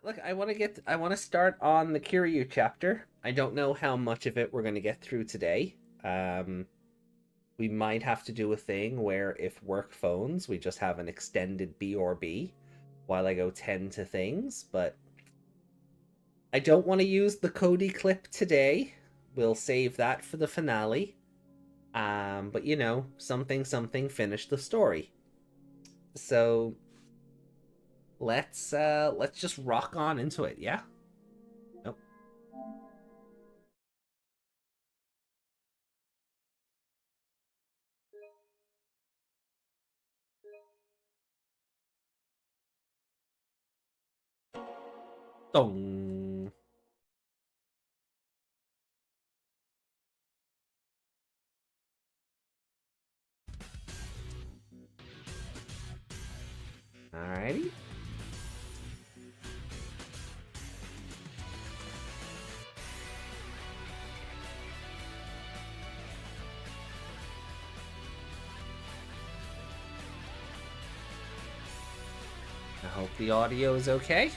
Look, I want to start on the Kiryu chapter. I don't know how much of it we're going to get through today. Um, we might have to do a thing where if work phones, we just have an extended B while I go tend to things, but I don't want to use the Cody clip today. We'll save that for the finale. But you know, something finished the story. So let's just rock on into it, yeah? Nope. Dong. Alrighty. I hope the audio is okay.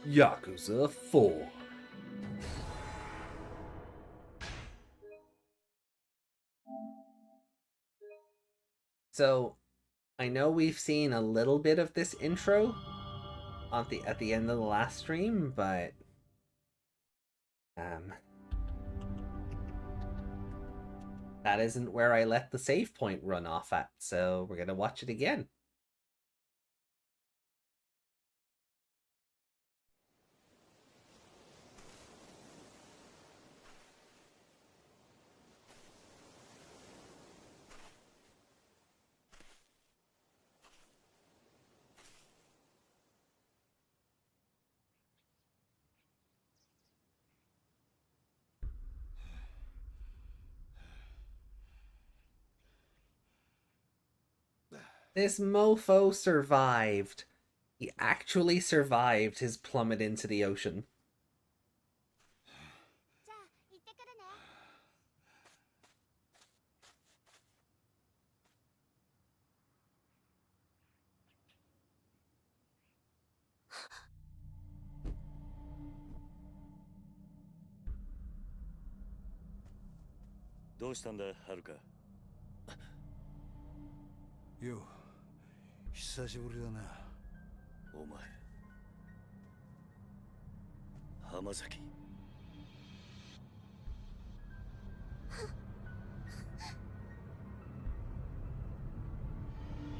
Yakuza 4. So, I know we've seen a little bit of this intro at the end of the last stream, but that isn't where I let the save point run off at, so we're gonna watch it again. This mofo survived. He actually survived his plummet into the ocean. Haruka? Yo, 久しぶりだな。お前、Hamazaki.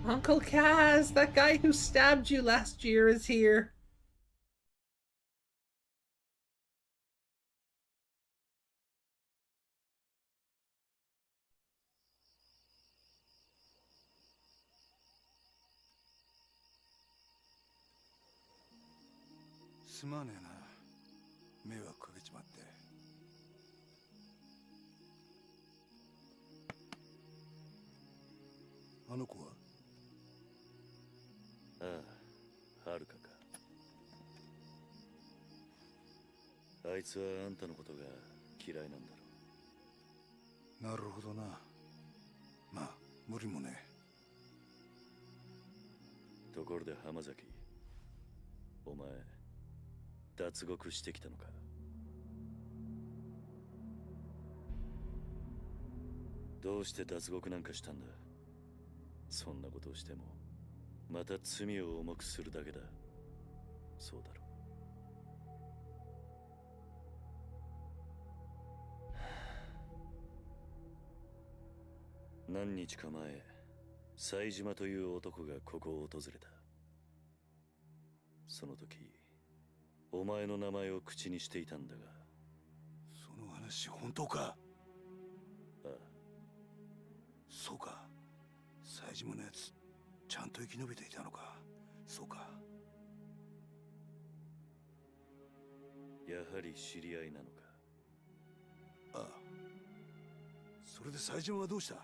Uncle Kaz, that guy who stabbed you last year is here. Haruka か。あいつはあんたのことが嫌いなんだろう。なるほどな。まあ、無理もね。ところで浜崎、お前、脱獄してきたのか。どうして脱獄なんかしたんだ。そんなことをしてもまた罪を重くするだけだ。そうだろう。何日か前、冴島という男がここを訪れた。その時お前の名前を口にしていたんだが。その話本当か。ああ、そうか。冴島のやつちゃんと生き延びていたのか。そうか。やはり知り合いなのか。ああ。それで冴島はどうした。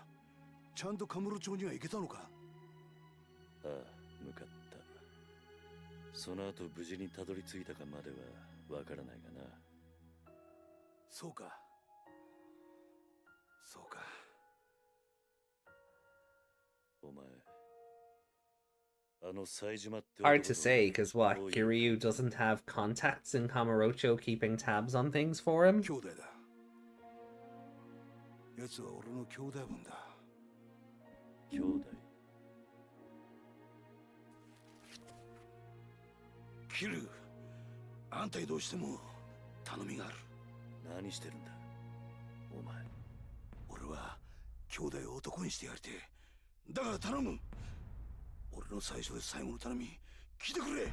ちゃんとカムロ町には行けたのか。ああ、向かった。その後無事にたどり着いたかまではわからないがな。そうか。そうか。お前、あの冴島って Hard to say, because what, Kiryu doesn't have contacts in Kamurocho keeping tabs on things for him? 兄弟だ。奴は俺の兄弟分だ。兄弟。キル、あんたにどうしても頼みがある。何してるんだお前。俺は兄弟を男にしてやりてえ。だから頼む。俺の最初で最後の頼み聞いてくれ。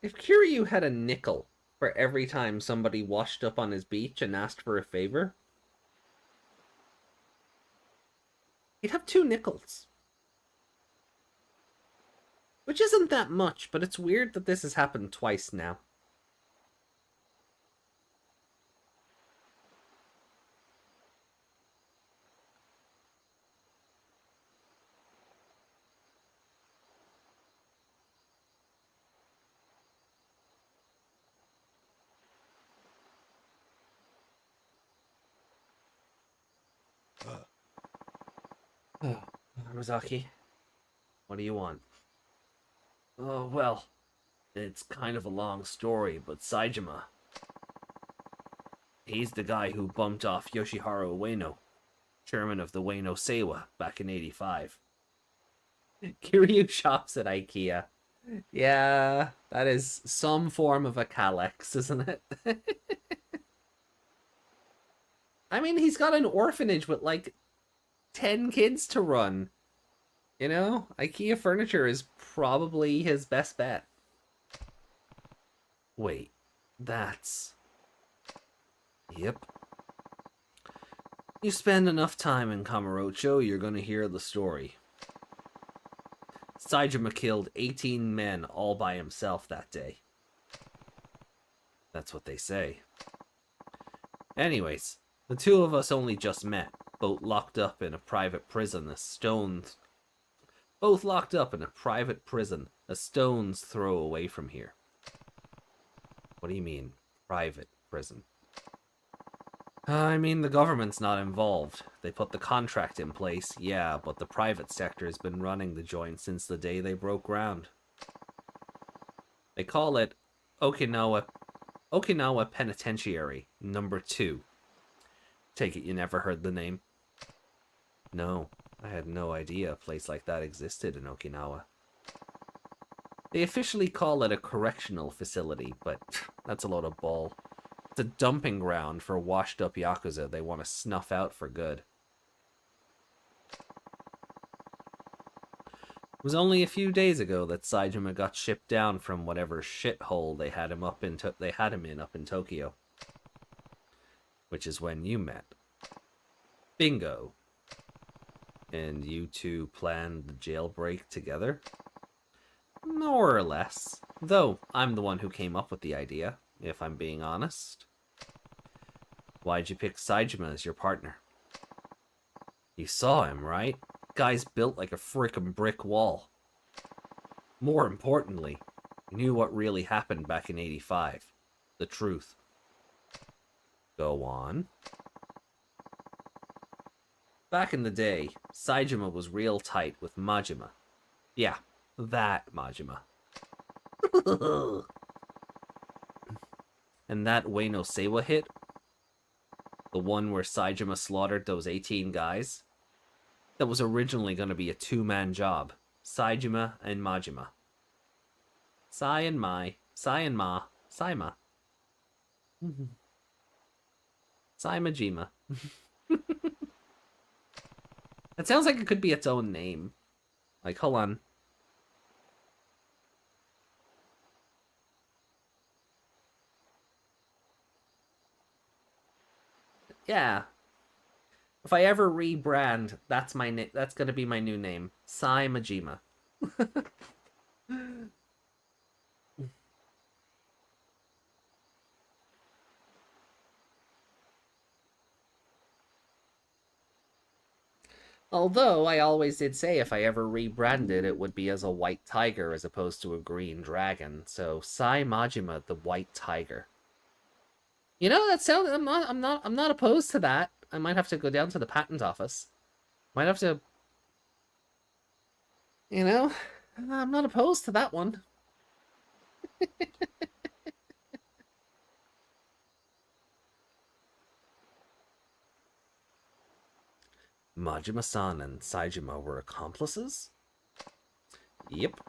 If Kiryu had a nickel for every time somebody washed up on his beach and asked for a favor, he'd have 2 nickels. Which isn't that much, but it's weird that this has happened twice now. Oh, Hamazaki, what do you want? Oh, well, it's kind of a long story, but Saejima, he's the guy who bumped off Yoshiharu Ueno, chairman of the Ueno Seiwa, back in 85. Kiryu shops at IKEA. Yeah, that is some form of a Kalex, isn't it? I mean, he's got an orphanage with like 10 kids to run. You know, IKEA furniture is probably his best bet. Wait, that's... Yep. You spend enough time in Kamurocho, you're gonna hear the story. Saejima killed 18 men all by himself that day. That's what they say. Anyways, the two of us only just met, both locked up in a private prison, a stone's throw away from here. What do you mean, private prison? I mean, the government's not involved. They put the contract in place, yeah, but the private sector has been running the joint since the day they broke ground. They call it Okinawa Penitentiary Number 2. Take it you never heard the name? No, I had no idea a place like that existed in Okinawa. They officially call it a correctional facility, but that's a load of bull. It's a dumping ground for washed-up Yakuza they want to snuff out for good. It was only a few days ago that Saejima got shipped down from whatever shithole they had him in up in Tokyo. Which is when you met. Bingo. And you two planned the jailbreak together? More or less. Though, I'm the one who came up with the idea, if I'm being honest. Why'd you pick Saejima as your partner? You saw him, right? Guy's built like a frickin' brick wall. More importantly, you knew what really happened back in 85. The truth. Go on. Back in the day, Saejima was real tight with Majima. Yeah, that Majima. And that Ueno Seiwa hit, the one where Saejima slaughtered those 18 guys, that was originally going to be a two-man job. Saejima and Majima. Sai and Mai. Sai and Ma. Saima. Saimajima. That sounds like it could be its own name. Like, hold on. Yeah. If I ever rebrand, that's my name. That's gonna be my new name, Saimajima. Although I always did say if I ever rebranded, it would be as a white tiger as opposed to a green dragon. So Saimajima, the white tiger. You know, that sounds. I'm not opposed to that. I might have to go down to the patent office. Might have to. You know, I'm not opposed to that one. Majima-san and Saejima were accomplices? Yep.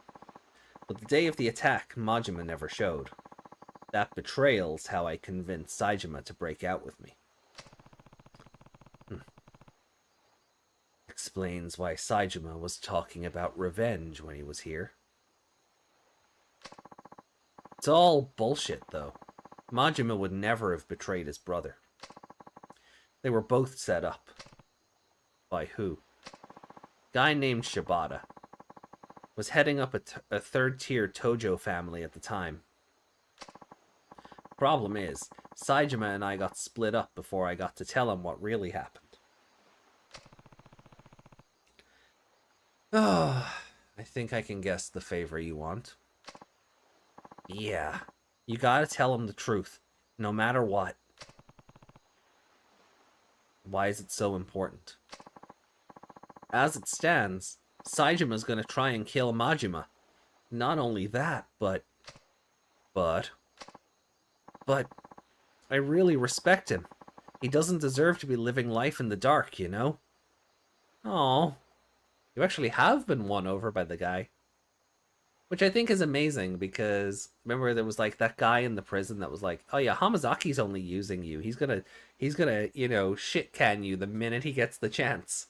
But the day of the attack, Majima never showed. That betrayal's how I convinced Saejima to break out with me. Explains why Saejima was talking about revenge when he was here. It's all bullshit, though. Majima would never have betrayed his brother. They were both set up. By who? Guy named Shibata. Was heading up a third-tier Tojo family at the time. Problem is, Saejima and I got split up before I got to tell him what really happened. Oh, I think I can guess the favor you want. Yeah, you gotta tell him the truth, no matter what. Why is it so important? As it stands, Saejima's gonna try and kill Majima. Not only that, but I really respect him. He doesn't deserve to be living life in the dark, you know? Oh, you actually have been won over by the guy. Which I think is amazing because remember there was like that guy in the prison that was like, oh yeah, Hamazaki's only using you. He's gonna, you know, shit can you the minute he gets the chance.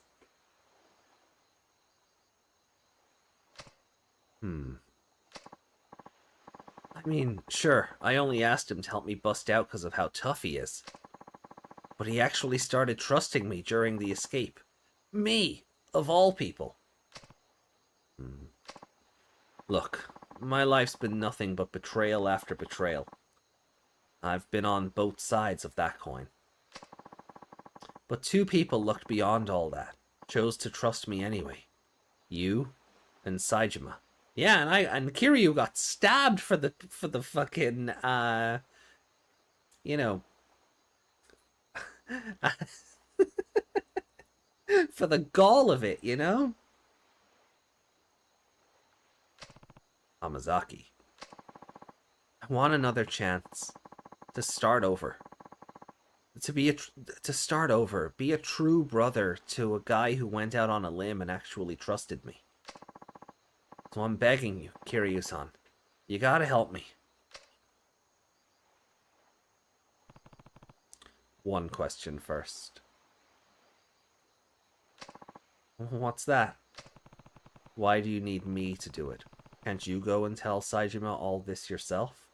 I mean, sure, I only asked him to help me bust out because of how tough he is. But he actually started trusting me during the escape. Me, of all people. Look, my life's been nothing but betrayal after betrayal. I've been on both sides of that coin. But two people looked beyond all that, chose to trust me anyway. You and Saejima. Yeah, and Kiryu got stabbed for the fucking you know, for the gall of it, you know? Hamazaki. I want another chance to start over. To start over, be a true brother to a guy who went out on a limb and actually trusted me. So I'm begging you, Kiryu-san. You gotta help me. One question first. What's that? Why do you need me to do it? Can't you go and tell Saejima all this yourself?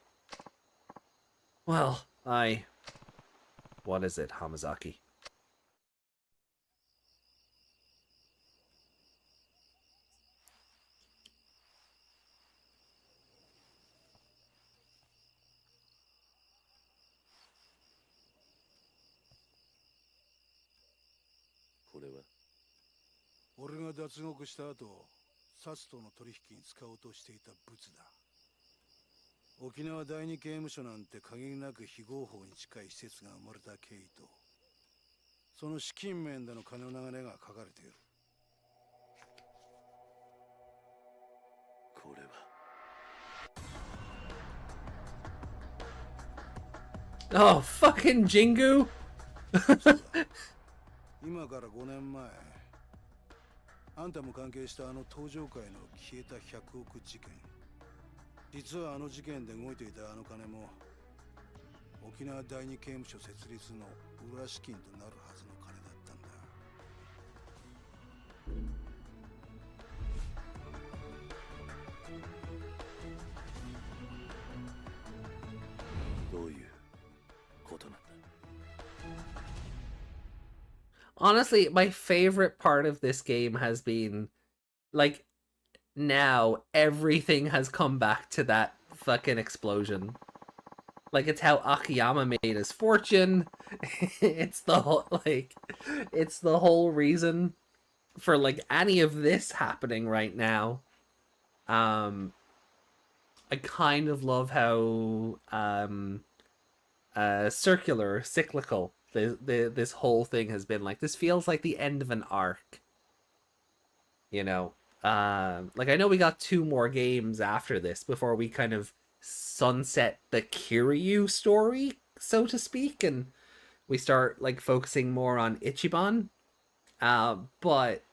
Well, What is it, Hamazaki? What is it? 俺が脱獄した後、サツとの取引に使おうとしていたブツだ。沖縄第二刑務所なんて限りなく非合法に近い施設が生まれた経緯と、その資金面での金の流れが書かれている。これは Oh, fucking Jingu! 今から5年前、あんたも関係したあの登場界の消えた100億事件。実はあの事件で動いていたあの金も沖縄第二刑務所設立の裏資金となるはずの金だったんだ。どういうことなんだ。 Honestly, my favorite part of this game has been, like, now everything has come back to that fucking explosion. Like, it's how Akiyama made his fortune. It's the whole, like, it's the whole reason for, like, any of this happening right now. I kind of love how cyclical this whole thing has been. Like, this feels like the end of an arc, you know. Like, I know we got 2 more games after this before we kind of sunset the Kiryu story, so to speak, and we start, like, focusing more on Ichiban. But,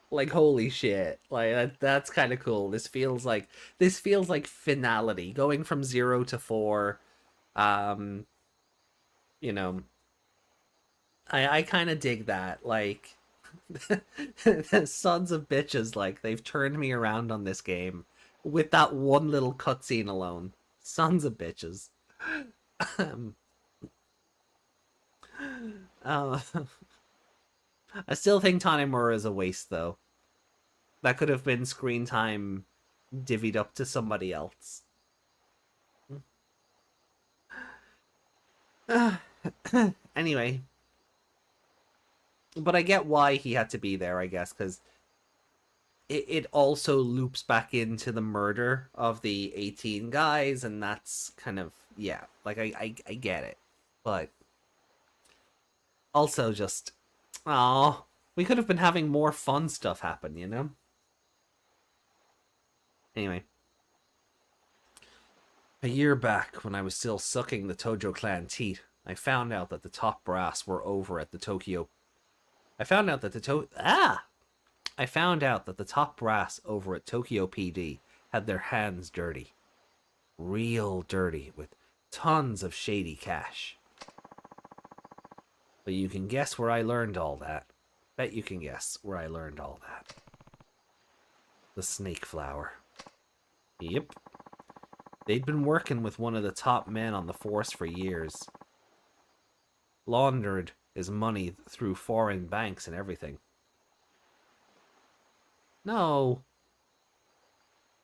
like, holy shit, like, that's kind of cool. This feels like finality, going from 0 to 4. You know, I kind of dig that. Like, the sons of bitches, like, they've turned me around on this game with that one little cutscene alone. Sons of bitches. I still think Tanimura is a waste, though. That could have been screen time divvied up to somebody else. Anyway. But I get why he had to be there, I guess, because it also loops back into the murder of the 18 guys, and that's kind of, yeah, like, I get it. But also just, oh, we could have been having more fun stuff happen, you know? Anyway. A year back, when I was still sucking the Tojo clan teat, I found out that the top brass were over at the Tokyo... I found out that the top brass over at Tokyo PD had their hands dirty. Real dirty, with tons of shady cash. But you can guess where I learned all that. Bet you can guess where I learned all that. The snake flower. Yep. They'd been working with one of the top men on the force for years. Laundered his money through foreign banks and everything. No.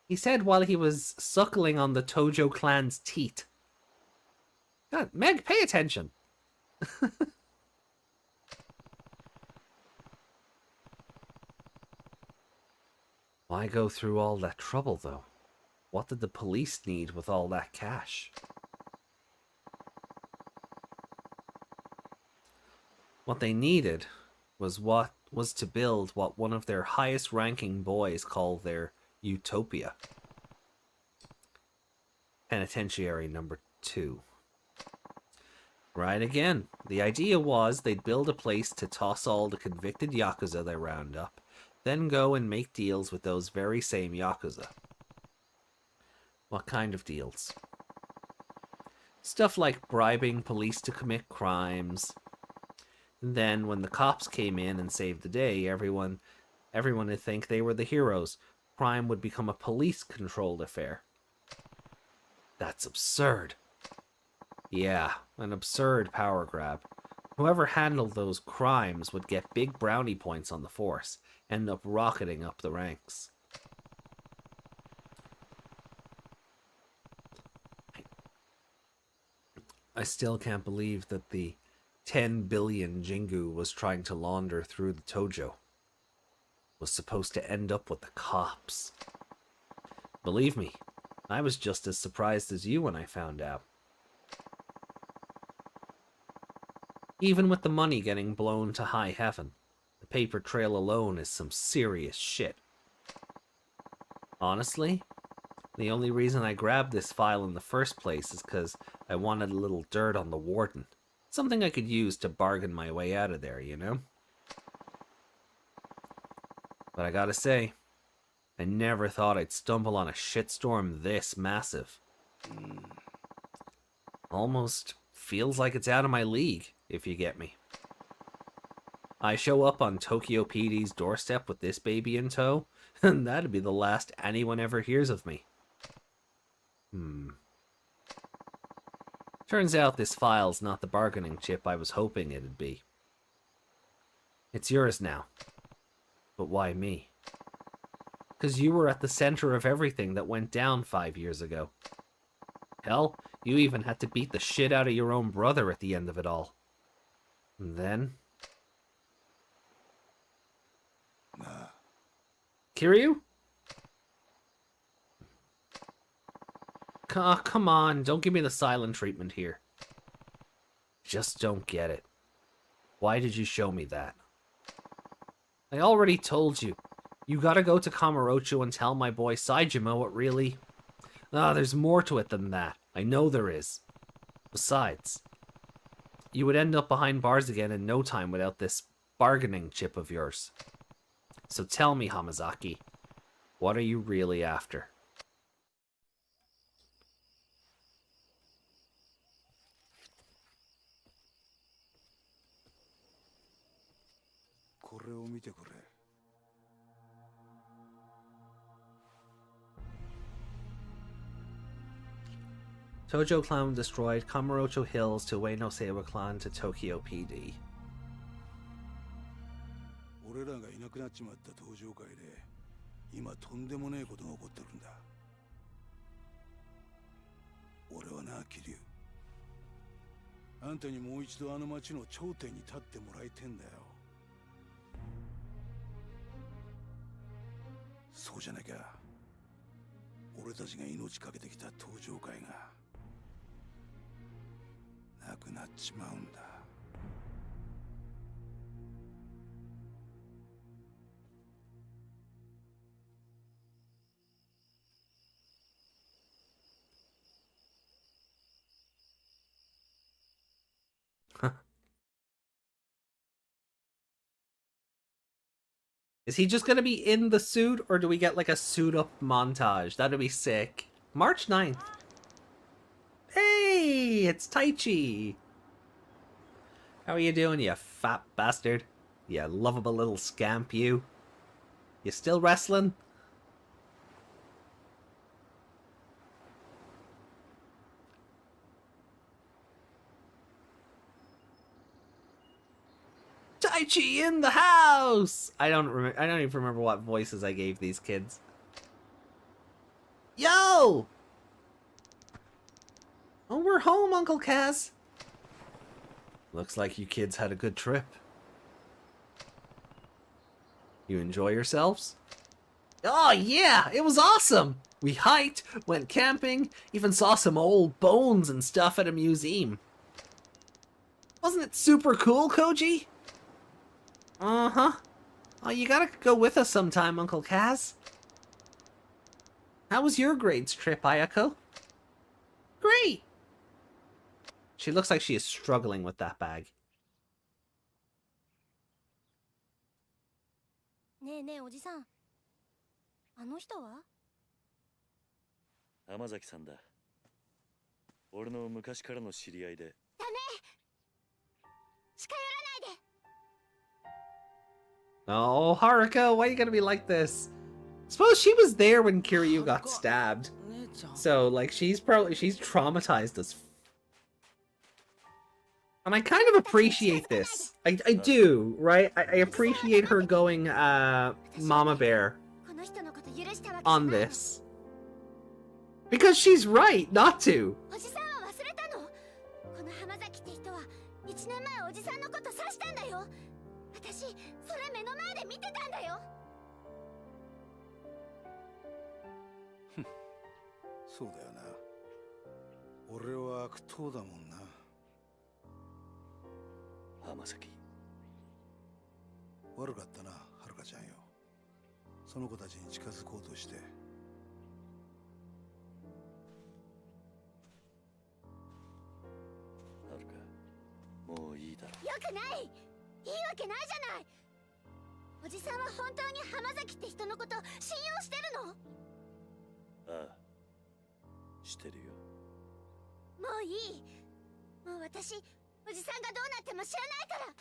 He said while he was suckling on the Tojo clan's teat. God, Meg, pay attention. Why go through all that trouble, though? What did the police need with all that cash? What they needed was to build what one of their highest ranking boys called their utopia. Penitentiary number 2. Right again. The idea was they'd build a place to toss all the convicted Yakuza they round up, then go and make deals with those very same Yakuza. What kind of deals? Stuff like bribing police to commit crimes. Then, when the cops came in and saved the day, everyone would think they were the heroes. Crime would become a police-controlled affair. That's absurd. Yeah, an absurd power grab. Whoever handled those crimes would get big brownie points on the force, end up rocketing up the ranks. I still can't believe that the 10 billion Jingu was trying to launder through the Tojo was supposed to end up with the cops. Believe me, I was just as surprised as you when I found out. Even with the money getting blown to high heaven, the paper trail alone is some serious shit. Honestly, the only reason I grabbed this file in the first place is because I wanted a little dirt on the warden. Something I could use to bargain my way out of there, you know? But I gotta say, I never thought I'd stumble on a shitstorm this massive. Almost feels like it's out of my league, if you get me. I show up on Tokyo PD's doorstep with this baby in tow, and that'd be the last anyone ever hears of me. Turns out this file's not the bargaining chip I was hoping it'd be. It's yours now. But why me? 'Cause you were at the center of everything that went down 5 years ago. Hell, you even had to beat the shit out of your own brother at the end of it all. And then... Kiryu? Come on, don't give me the silent treatment here. Just don't get it. Why did you show me that? I already told you. You gotta go to Kamurocho and tell my boy Saejima what really... there's more to it than that. I know there is. Besides, you would end up behind bars again in no time without this bargaining chip of yours. So tell me, Hamazaki, what are you really after? Tojo Clan destroyed Kamurocho Hills to Ueno Seiwa Clan to Tokyo PD. 俺らがいなくなっちまった登場界で今とんでもねえことが起こってるんだ。俺はな、桐生。あんたにもう一度あの町の頂点に立ってもらいてんだよ。そうじゃなきゃ俺たちが命かけてきた登場界がなくなっちまうんだ。Is he just gonna be in the suit, or do we get like a suit up montage? That'd be sick. March 9th. Hey, it's Taichi. How are you doing, you fat bastard? You lovable little scamp, you. You still wrestling? Taichi in the house! I don't even remember what voices I gave these kids. Yo! Oh, we're home, Uncle Kaz. Looks like you kids had a good trip. You enjoy yourselves? Oh yeah, it was awesome! We hiked, went camping, even saw some old bones and stuff at a museum. Wasn't it super cool, Koji? Uh-huh. Oh, you gotta go with us sometime, Uncle Kaz. How was your grades trip, Ayako? Great! She looks like she is struggling with that bag. ねえねえおじさん、あの人は？浜崎さんだ。俺の昔からの知り合いで。ダメ！近寄らないで！ Oh, Haruka, why are you gonna be like this? Suppose she was there when Kiryu got stabbed. So, like, she's traumatized as and I kind of appreciate this. I do, right? I appreciate her going, Mama Bear on this. Because she's right not to. Hamazaki. 悪かったな、はるかちゃんよ。その子たちに近づこうとして。はるか、もういいだろ。よくない。いいわけないじゃない。おじさんは本当に浜崎って人のこと信用してるの？ああ、してるよ。もういい。もう私、おじさんがどうなっても知らないから。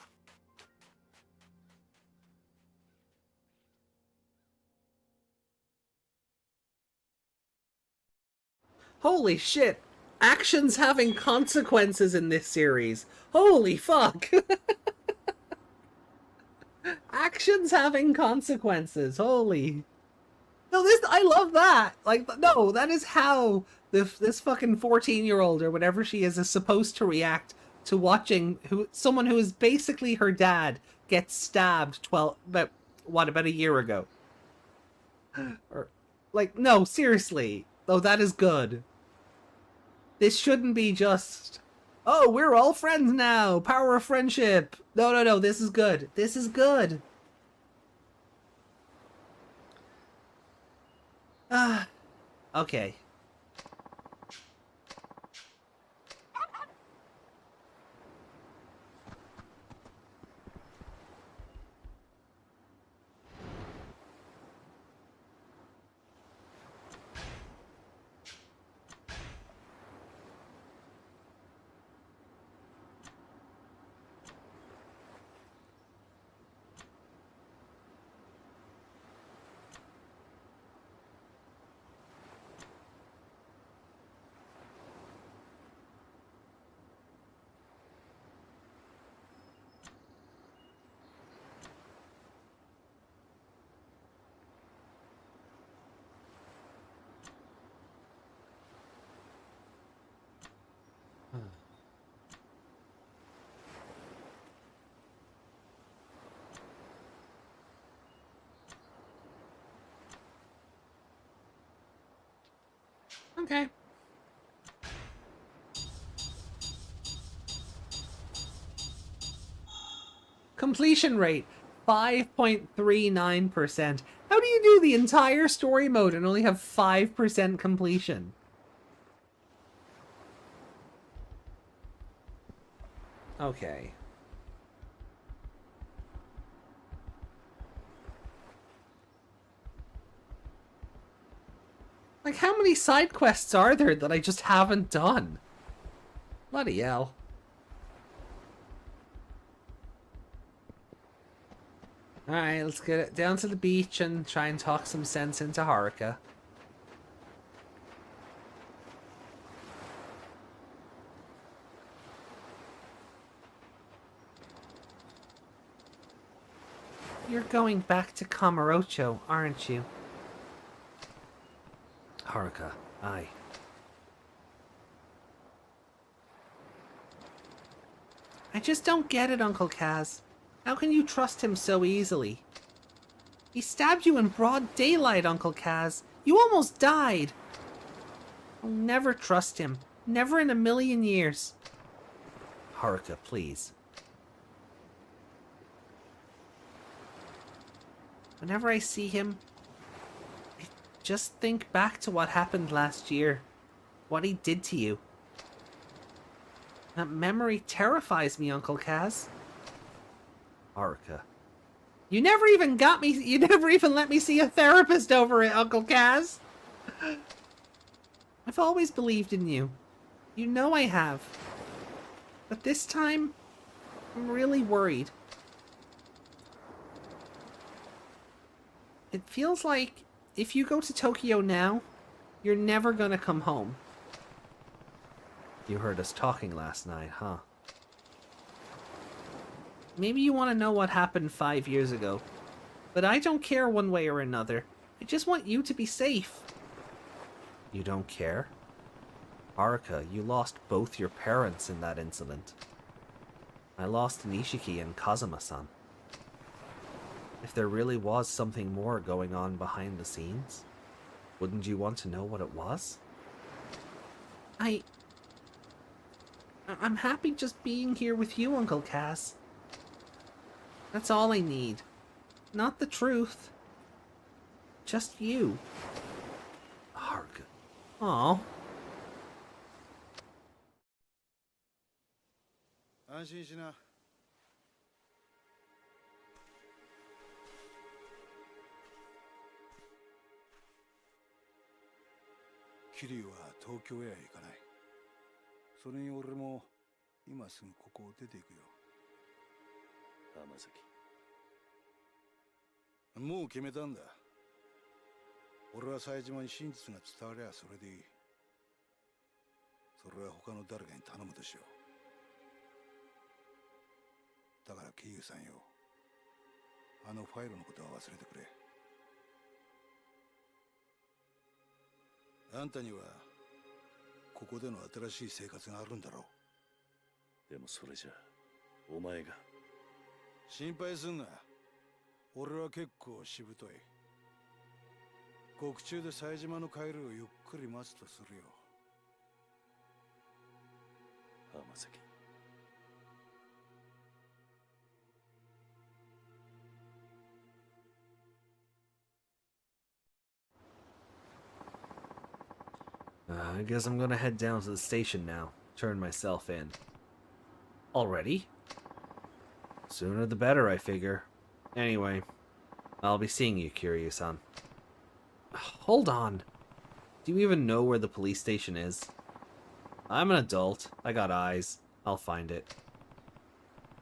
Holy shit! Actions having consequences in this series. Holy fuck! Actions having consequences. Holy. No, I love that. Like, no, that is how this fucking 14-year-old or whatever she is supposed to react to watching someone who is basically her dad get stabbed about a year ago. Or, like, no, seriously. Oh, that is good. This shouldn't be just, oh, we're all friends now. Power of friendship. No. This is good. This is good. Okay. Okay. Completion rate, 5.39%. How do you do the entire story mode and only have 5% completion? Okay. Like, how many side quests are there that I just haven't done? Bloody hell. Alright, let's get it down to the beach and try and talk some sense into Haruka. You're going back to Kamurocho, aren't you? Haruka, aye. I just don't get it, Uncle Kaz. How can you trust him so easily? He stabbed you in broad daylight, Uncle Kaz. You almost died. I'll never trust him. Never in a million years. Haruka, please. Whenever I see him, I just think back to what happened last year. What he did to you. That memory terrifies me, Uncle Kaz. Haruka. You never even let me see a therapist over it, Uncle Kaz. I've always believed in you. You know I have. But this time, I'm really worried. It feels like if you go to Tokyo now, you're never gonna come home. You heard us talking last night, huh? Maybe you want to know what happened 5 years ago. But I don't care one way or another. I just want you to be safe. You don't care? Haruka, you lost both your parents in that incident. I lost Nishiki and Kazuma-san. If there really was something more going on behind the scenes, wouldn't you want to know what it was? I'm happy just being here with you, Uncle Kaz. That's all I need. Not the truth. Just you. Haruka. Aw. 安心しな。桐生は東京へは行かない。それに俺も今すぐここを出ていくよ。浜崎。もう決めたんだ。俺は冴島に真実が伝わりゃそれでいい。それは他の誰かに頼むとしよう。だから桐生さんよ、あのファイルのことは忘れてくれ。あんたにはここでの新しい生活があるんだろう。でもそれじゃお前が。心配すんな。俺は結構しぶとい。獄中で冴島の帰りをゆっくり待つとするよ。浜崎。I guess I'm gonna head down to the station now. Turn myself in. Already? Sooner the better, I figure. Anyway, I'll be seeing you, Kiryu-san. Hold on. Do you even know where the police station is? I'm an adult. I got eyes. I'll find it.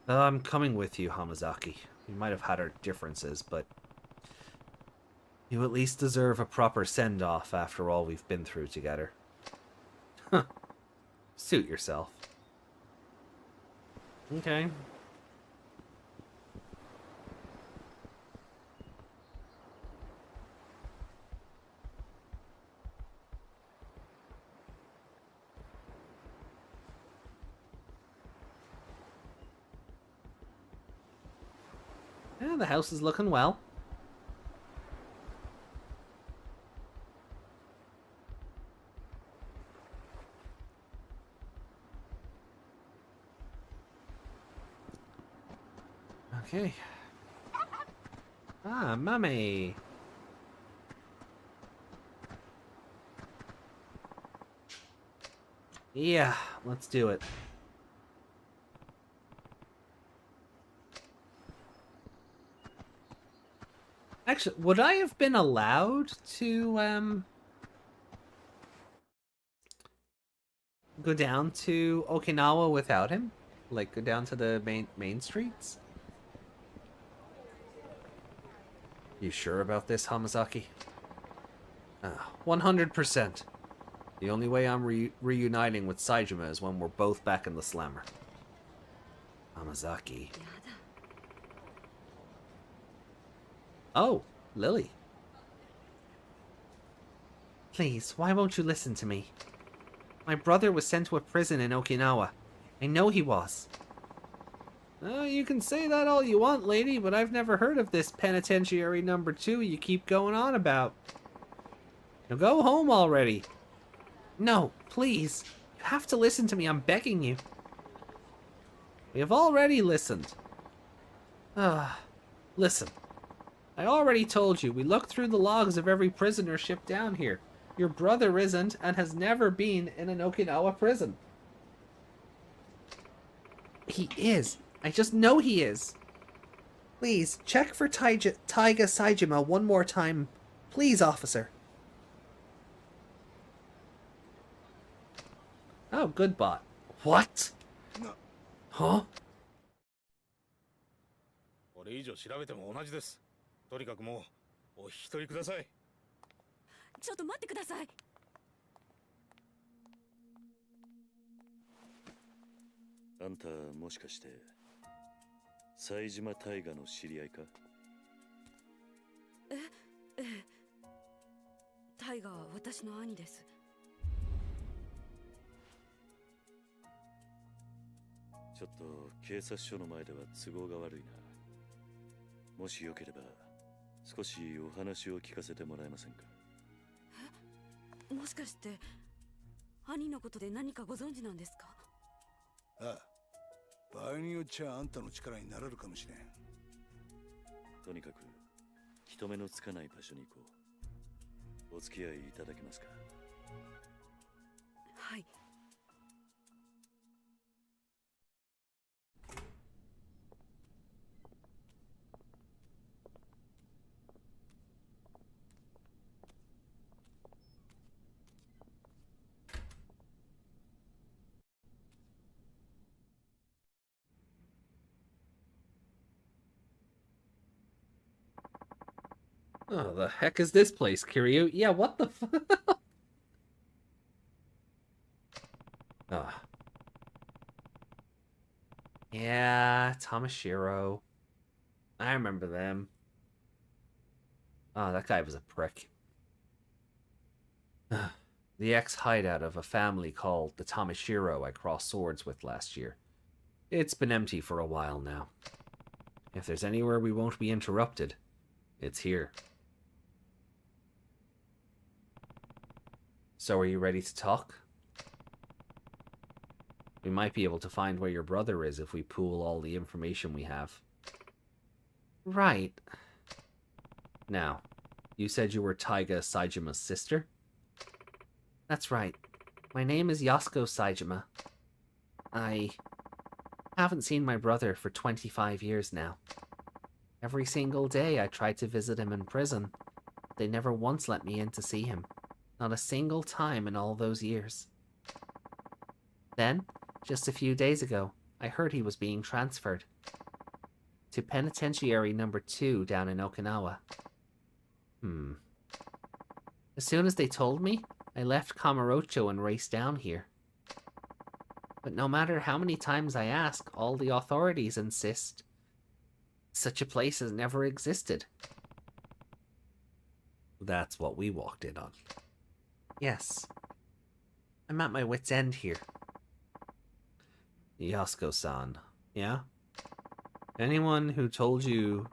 I'm coming with you, Hamazaki. We might have had our differences, but you at least deserve a proper send-off after all we've been through together. Huh. Suit yourself. Okay. Yeah, the house is looking well. Okay. Ah, mummy. Yeah, let's do it. Actually, would I have been allowed to, go down to Okinawa without him? Like, go down to the main streets? You sure about this, Hamazaki? 100%. The only way I'm reuniting with Saejima is when we're both back in the slammer. Hamazaki. Oh, Lily. Please, why won't you listen to me? My brother was sent to a prison in Okinawa. I know he was. You can say that all you want, lady, but I've never heard of this penitentiary number 2 you keep going on about. Now go home already. No, please. You have to listen to me, I'm begging you. We have already listened. Listen. I already told you, we looked through the logs of every prisoner shipped down here. Your brother isn't, and has never been in an Okinawa prison. He is. I just know he is. Please, check for Taiga Saejima one more time. Please, officer. Oh, good bot. What? Huh? これ以上調べても同じです。とにかくもうお引き取りください。ちょっと待ってください。あんたもしかして冴島大河の知り合いか？ええ。タイガは私の兄です。ちょっと警察署の前では都合が悪いな。もしよければ少しお話を聞かせてもらえませんか？え？もしかして兄のことで何かご存知なんですか？ああ、場合によっちゃあんたの力になれるかもしれん。とにかく人目のつかない場所に行こう。お付き合いいただけますか？はい。Oh, the heck is this place, Kiryu? Yeah, what the fuck? Ah. Yeah, Tamashiro. I remember them. Oh, that guy was a prick. The ex-hideout of a family called the Tamashiro I crossed swords with last year. It's been empty for a while now. If there's anywhere we won't be interrupted, it's here. So are you ready to talk? We might be able to find where your brother is if we pool all the information we have. Right. Now, you said you were Taiga Saejima's sister? That's right. My name is Yasuko Saejima. I haven't seen my brother for 25 years now. Every single day I tried to visit him in prison. They never once let me in to see him. Not a single time in all those years. Then, just a few days ago, I heard he was being transferred to Penitentiary number 2 down in Okinawa. As soon as they told me, I left Kamurocho and raced down here. But no matter how many times I ask, all the authorities insist such a place has never existed. That's what we walked in on. Yes. I'm at my wit's end here. Yasuko-san, yeah? Anyone who told you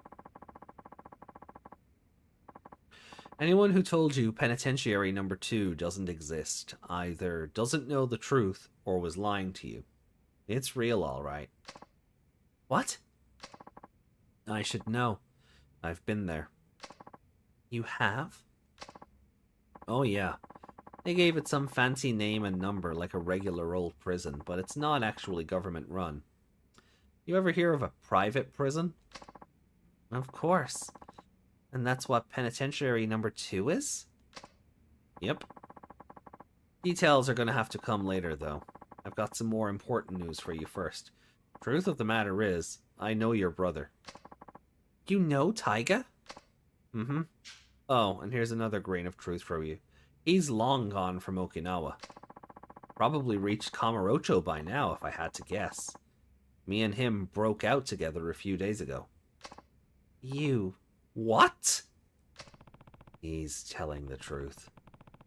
Penitentiary number 2 doesn't exist either doesn't know the truth or was lying to you. It's real, all right. What? I should know. I've been there. You have? Oh yeah. They gave it some fancy name and number like a regular old prison, but it's not actually government run. You ever hear of a private prison? Of course. And that's what Penitentiary number 2 is? Yep. Details are gonna have to come later, though. I've got some more important news for you first. Truth of the matter is, I know your brother. You know Taiga? Mm-hmm. Oh, and here's another grain of truth for you. He's long gone from Okinawa. Probably reached Kamurocho by now, if I had to guess. Me and him broke out together a few days ago. You... what? He's telling the truth.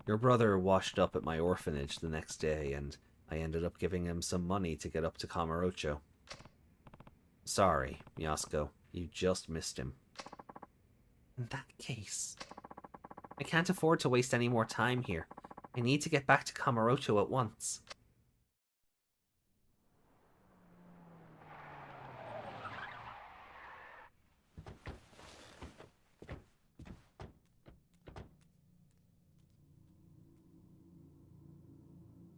Your brother washed up at my orphanage the next day, and I ended up giving him some money to get up to Kamurocho. Sorry, Yasuko. You just missed him. In that case... I can't afford to waste any more time here. I need to get back to Kamurocho at once.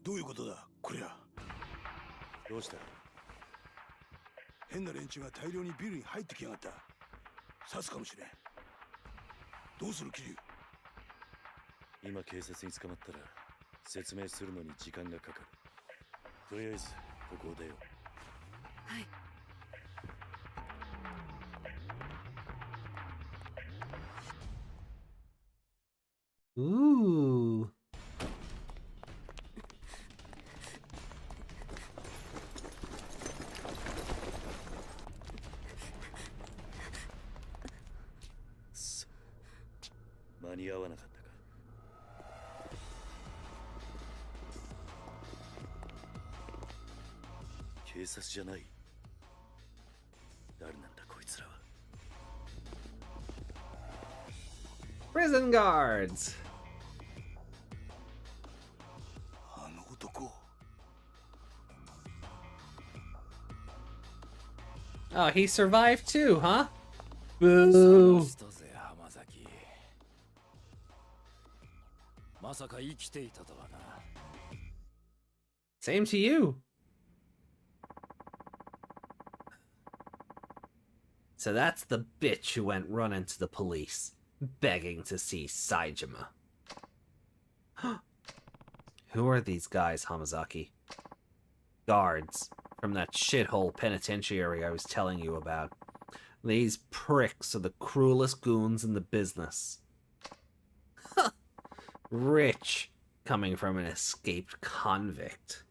What is this? What? 変な連中が大量にビルに入ってきやがった。刺すかもしれん。どうする、桐生？今警察に捕まったら説明するのに時間がかかる。とりあえずここを出よう。はい。Ooh. So, 間に合わなかったか。警察じゃない。誰なんだこいつらは。Prison guards. あの男。Oh, he survived too, huh? Boo! したぜ浜崎。まさか生きていたとはな。Same to you. So that's the bitch who went running to the police, begging to see Saejima. Who are these guys, Hamazaki? Guards from that shithole penitentiary I was telling you about. These pricks are the cruelest goons in the business. Rich, coming from an escaped convict.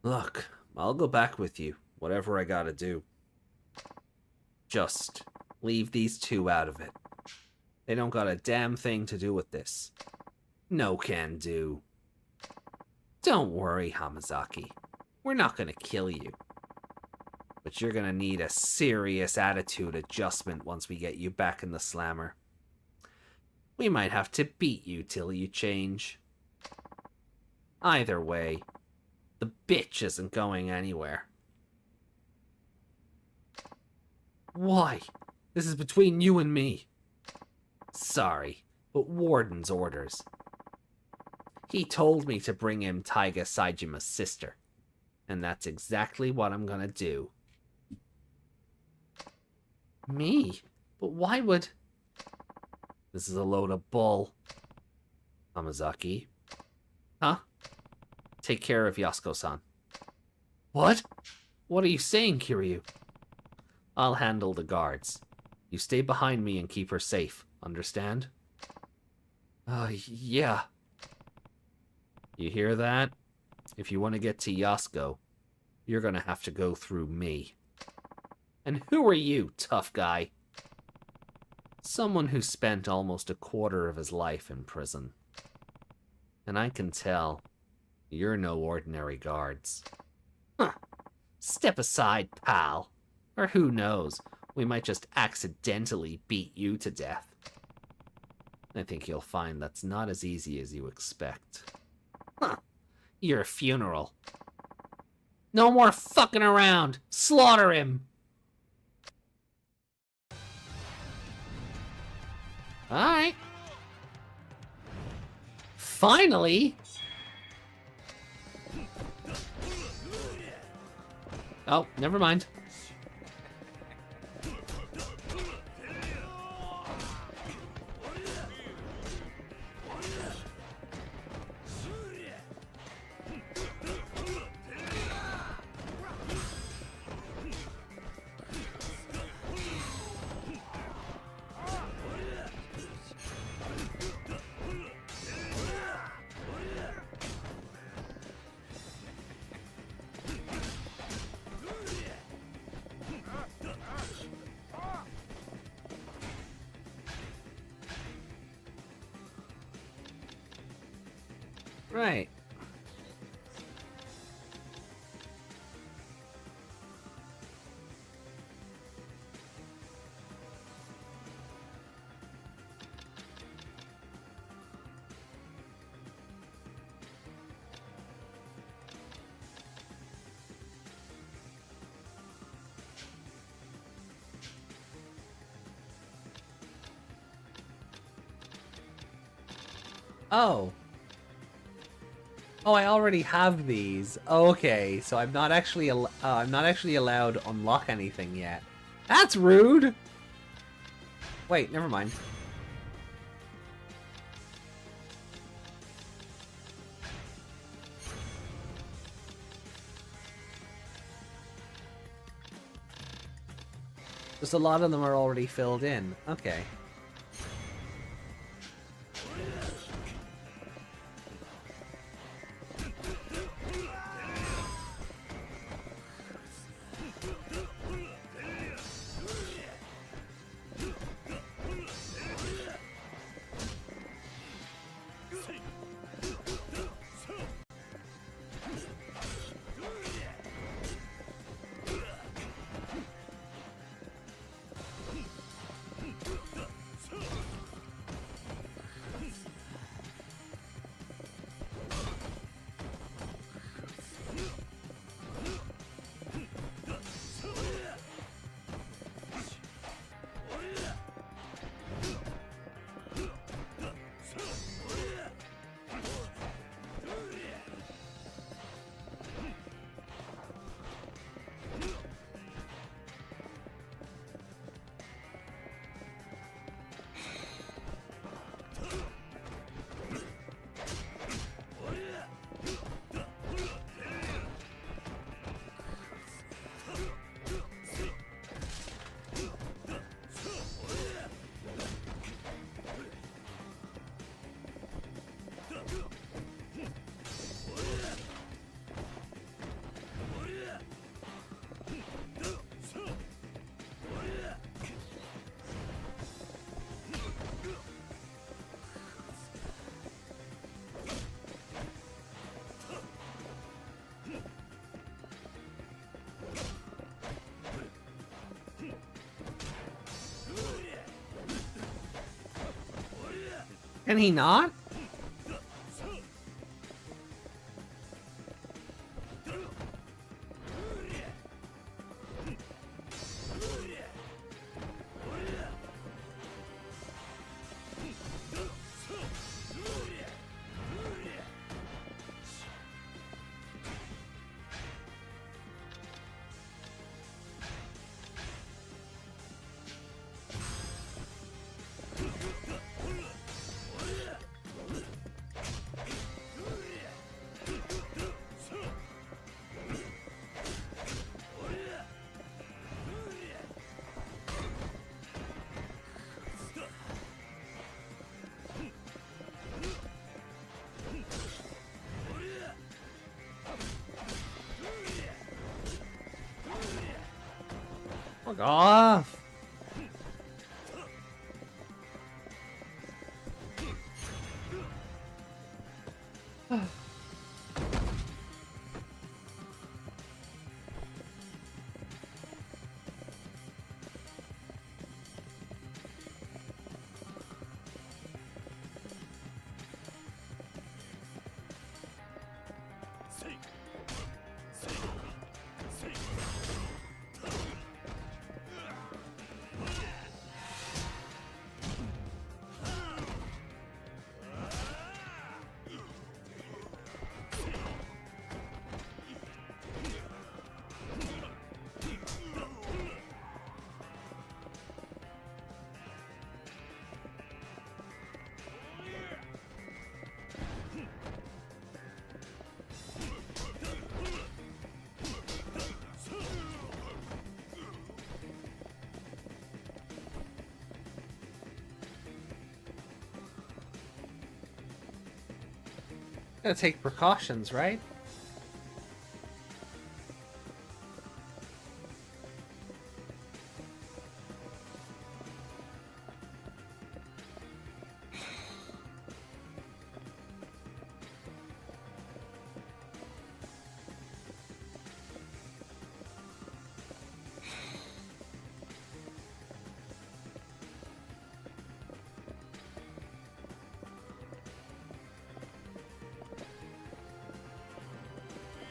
Look, I'll go back with you, whatever I gotta do. Just leave these two out of it. They don't got a damn thing to do with this. No can do. Don't worry, Hamazaki. We're not gonna kill you. But you're gonna need a serious attitude adjustment once we get you back in the slammer. We might have to beat you till you change. Either way, the bitch isn't going anywhere. Why? This is between you and me. Sorry, but Warden's orders. He told me to bring him Taiga Saejima's sister, and that's exactly what I'm gonna do. Me? But why would... This is a load of bull. Hamazaki. Huh? Take care of Yasuko-san. What? What are you saying, Kiryu? I'll handle the guards. You stay behind me and keep her safe, understand? Yeah. You hear that? If you want to get to Yasuko, you're gonna have to go through me. And who are you, tough guy? Someone who spent almost a quarter of his life in prison. And I can tell, you're no ordinary guards. Huh. Step aside, pal. Or who knows, we might just accidentally beat you to death. I think you'll find that's not as easy as you expect. Huh. Your funeral. No more fucking around! Slaughter him! Alright. Finally! Oh, never mind. Right. Oh. Oh, I already have these. Okay, so I'm not actually allowed to unlock anything yet. That's rude. Wait, never mind. Just a lot of them are already filled in. Okay. Can he not? Fuck off! Gotta take precautions, right?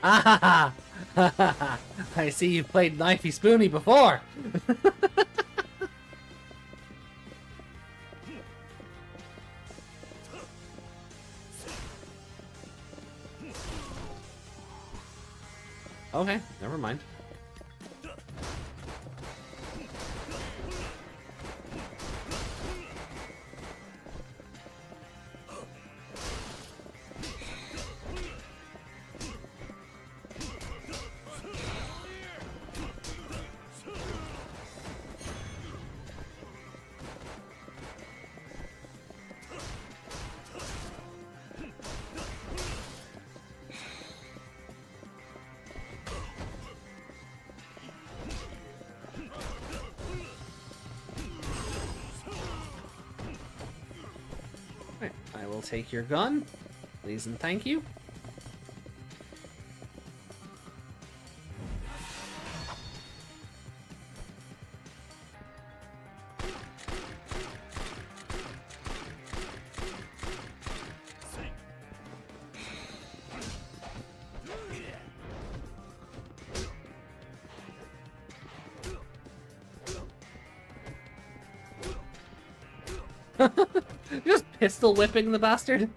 Ah, I see you've played Knifey Spoony before. Okay, never mind. I will take your gun, please and thank you. Just pistol whipping the bastard.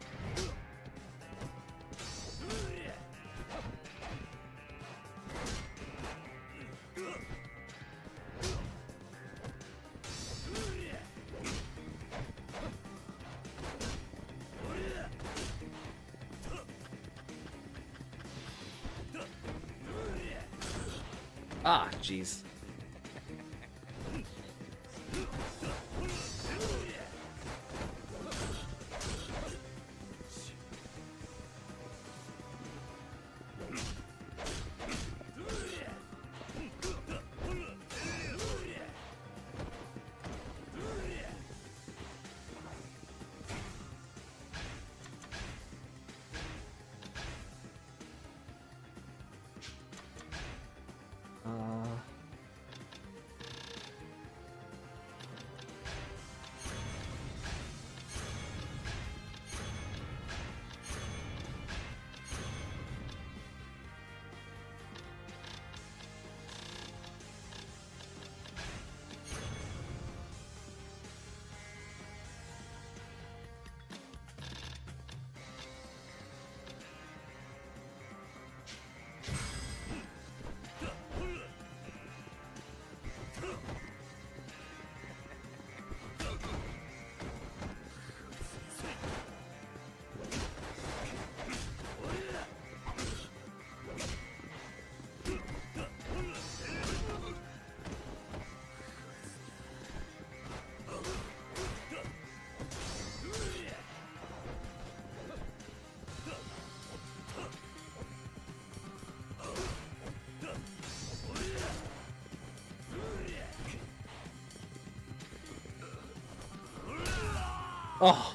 Ah, jeez. Oh.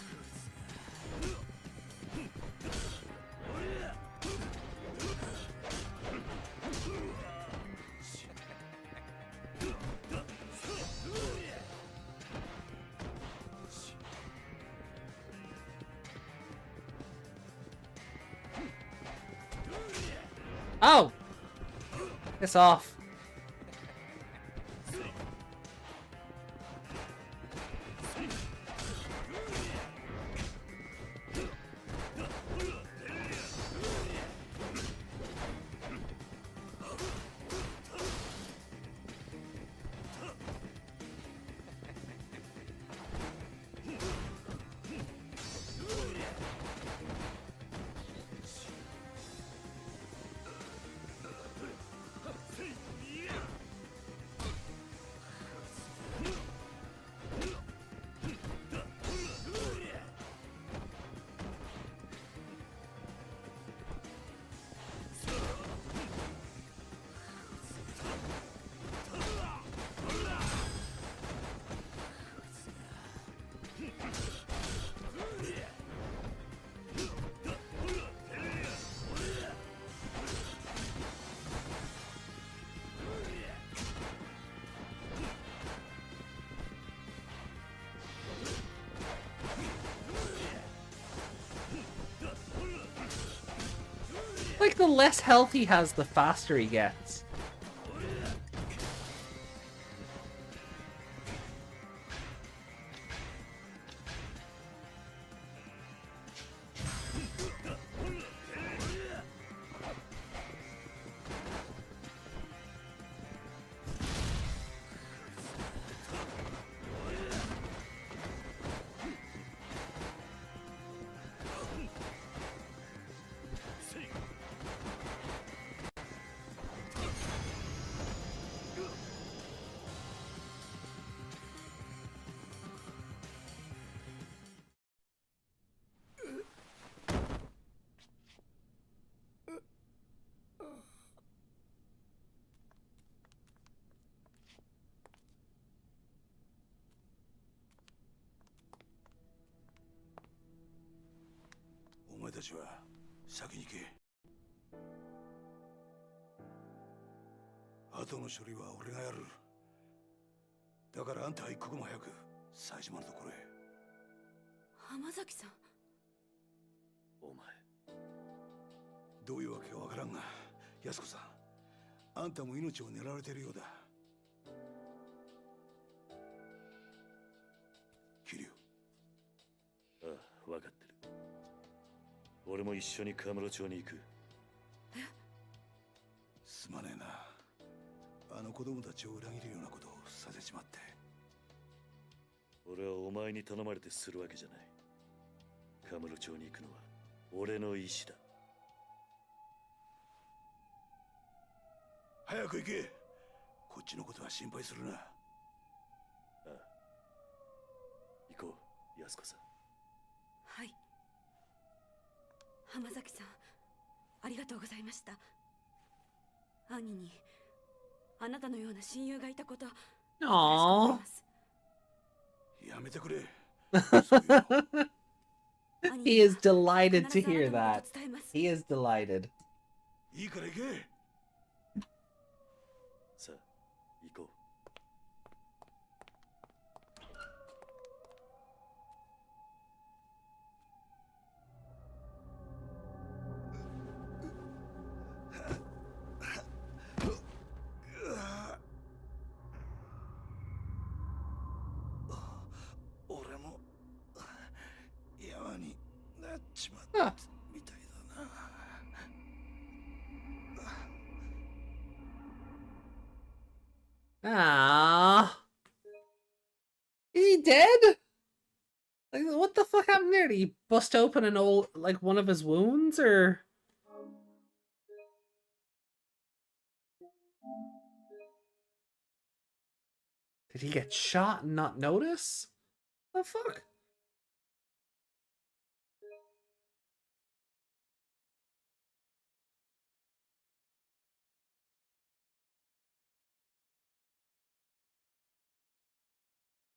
Oh! Piss off. Like, the less health he has, the faster he gets. Hamazaki さん。お前。どういうわけかわからんが、安子さん、あんたも命を狙われているようだ。桐生。ああ、わかってる。俺も一緒にカムロ町に行く。すまねえな。あの子供たちを裏切るようなことをさせちまって。俺はお前に頼まれてするわけじゃない。カムロ町に行くのは俺の意志だ。早く行け。こっちのことは心配するな。ああ、行こう、安子さん。はい。浜崎さん、ありがとうございました。兄にあなたのような親友がいたこと。Aww. やめてくれ。He is delighted to hear that. He is delighted. いいから行け。さあ、行こう。俺も山になっちまっ Huh. たみたいだな。Ah. Is he dead? Like, what the fuck happened there? Did he bust open an old, like, one of his wounds, or? Did he get shot and not notice? The fuck?